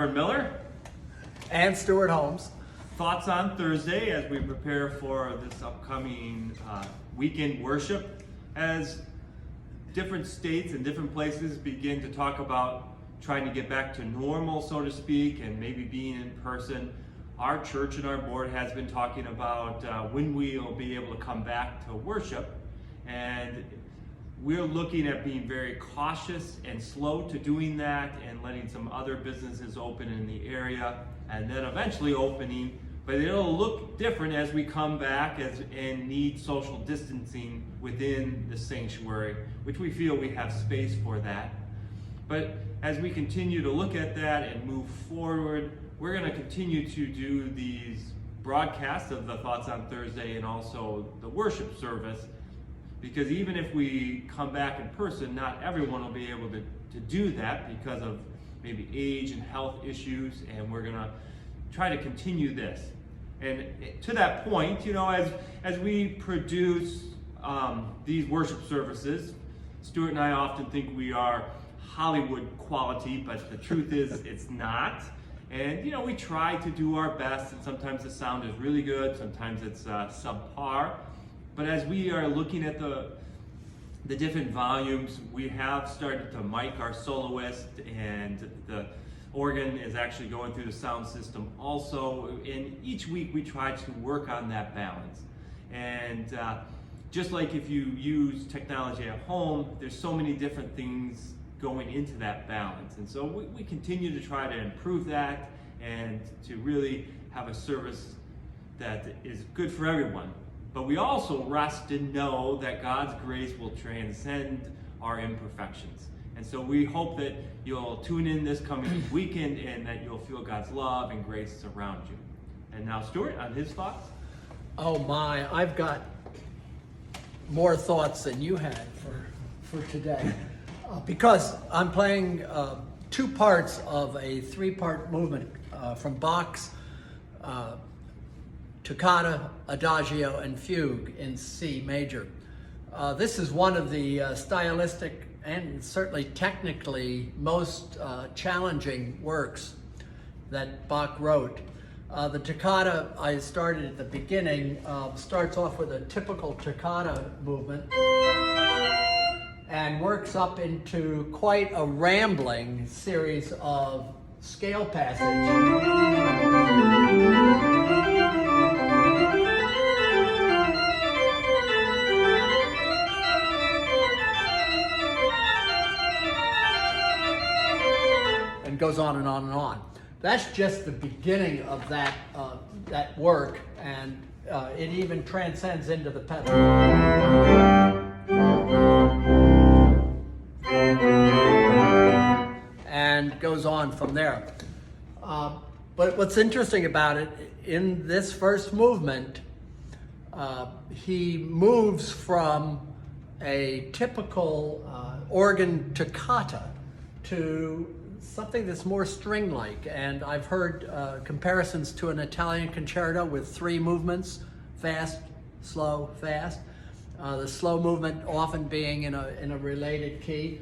Rev Miller. And Stuart Holmes. Thoughts on Thursday as we prepare for this upcoming weekend worship, as different states and different places begin to talk about trying to get back to normal, so to speak, and maybe being in person. Our church and our board has been talking about when we'll be able to come back to worship, and we're looking at being very cautious and slow to doing that and letting some other businesses open in the area and then eventually opening, but it'll look different as we come back and need social distancing within the sanctuary, which we feel we have space for that. But as we continue to look at that and move forward, we're going to continue to do these broadcasts of the Thoughts on Thursday and also the worship service, because even if we come back in person, not everyone will be able to do that because of maybe age and health issues, and we're going to try to continue this. And to that point, as we produce these worship services, Stuart and I often think we are Hollywood quality, but the truth is it's not. And we try to do our best, and sometimes the sound is really good, sometimes it's subpar. But as we are looking at the different volumes, we have started to mic our soloist, and the organ is actually going through the sound system also. And each week we try to work on that balance. And just like if you use technology at home, there's so many different things going into that balance. And so we continue to try to improve that and to really have a service that is good for everyone. But we also rest and know that God's grace will transcend our imperfections. And so we hope that you'll tune in this coming weekend and that you'll feel God's love and grace around you. And now Stuart, on his thoughts? Oh my, I've got more thoughts than you had for today. Because I'm playing two parts of a three-part movement from Bach's Toccata, Adagio, and Fugue in C major. This is one of the stylistic and certainly technically most challenging works that Bach wrote. The toccata, I started at the beginning, starts off with a typical toccata movement and works up into quite a rambling series of scale passages. And goes on and on and on. That's just the beginning of that work, and it even transcends into the pedal. And goes on from there. But what's interesting about it, in this first movement, he moves from a typical organ toccata to something that's more string-like. And I've heard comparisons to an Italian concerto with three movements: fast, slow, fast. The slow movement often being in a related key.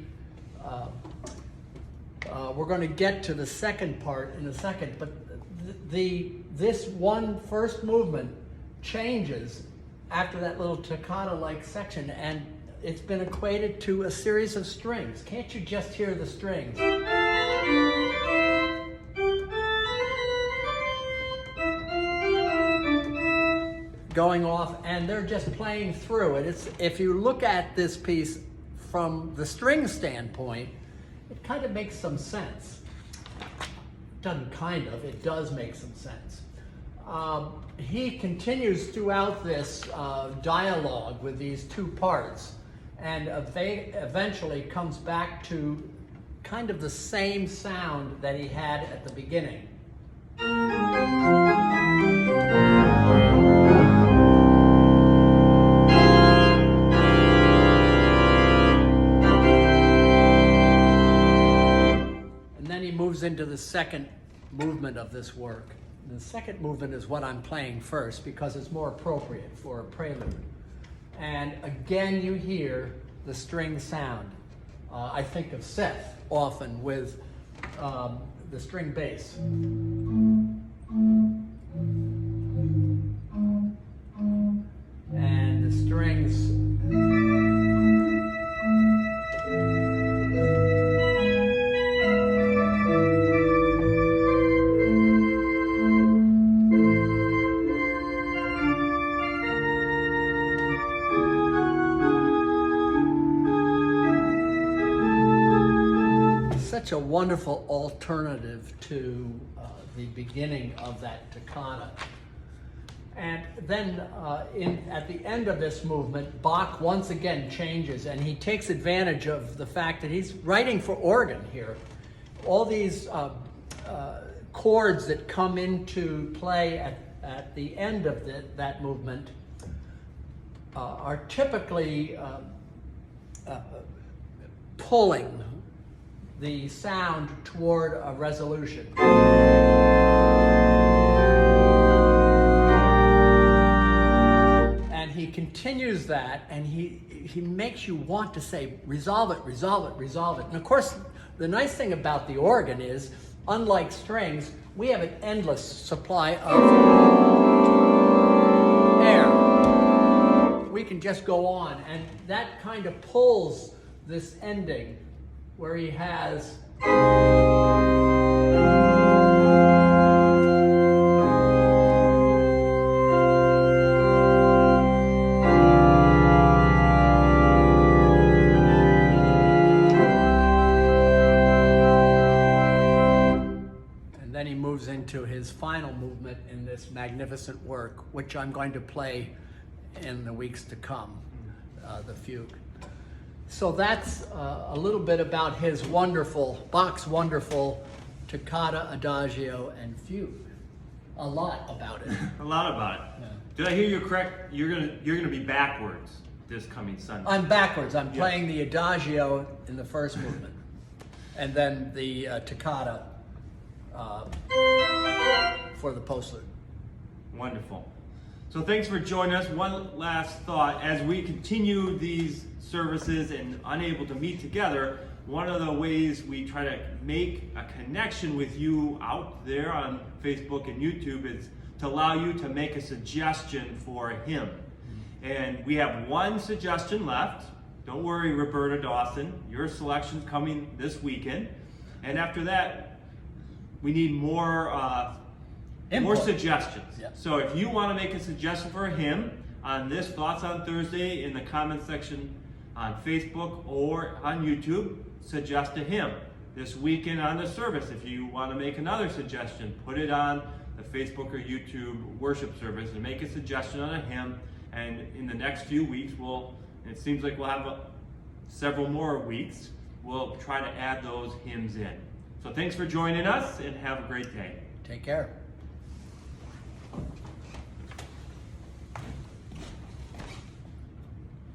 We're going to get to the second part in a second, but this one first movement changes after that little toccata-like section, and it's been equated to a series of strings. Can't you just hear the strings? Going off, and they're just playing through it. If you look at this piece from the string standpoint, it kind of makes some sense. Doesn't kind of, it does make some sense. He continues throughout this dialogue with these two parts, and eventually comes back to kind of the same sound that he had at the beginning. Moves into the second movement of this work. The second movement is what I'm playing first because it's more appropriate for a prelude. And again, you hear the string sound. I think of Seth often with the string bass. And the strings such a wonderful alternative to the beginning of that toccata. And then at the end of this movement, Bach once again changes, and he takes advantage of the fact that he's writing for organ here. All these chords that come into play at the end of that movement are typically pulling the sound toward a resolution. And he continues that, and he makes you want to say, resolve it, resolve it, resolve it. And of course, the nice thing about the organ is, unlike strings, we have an endless supply of air. We can just go on, and that kind of pulls this ending where he has and then he moves into his final movement in this magnificent work, which I'm going to play in the weeks to come, the fugue. So that's a little bit about his wonderful, Bach's wonderful toccata, adagio, and fugue. A lot about it. A lot about it. Yeah. Did I hear you correct? You're gonna be backwards this coming Sunday. I'm backwards. I'm playing the adagio in the first movement, and then the toccata for the postlude. Wonderful. So thanks for joining us. One last thought. As we continue these services and unable to meet together, one of the ways we try to make a connection with you out there on Facebook and YouTube is to allow you to make a suggestion for a hymn. And we have one suggestion left. Don't worry, Roberta Dawson. Your selection's coming this weekend. And after that, we need more suggestions. Yep. So if you want to make a suggestion for a hymn on this Thoughts on Thursday in the comment section on Facebook or on YouTube, suggest a hymn. This weekend on the service, if you want to make another suggestion, put it on the Facebook or YouTube worship service and make a suggestion on a hymn. And in the next few weeks, it seems like we'll have several more weeks, we'll try to add those hymns in. So thanks for joining us and have a great day. Take care.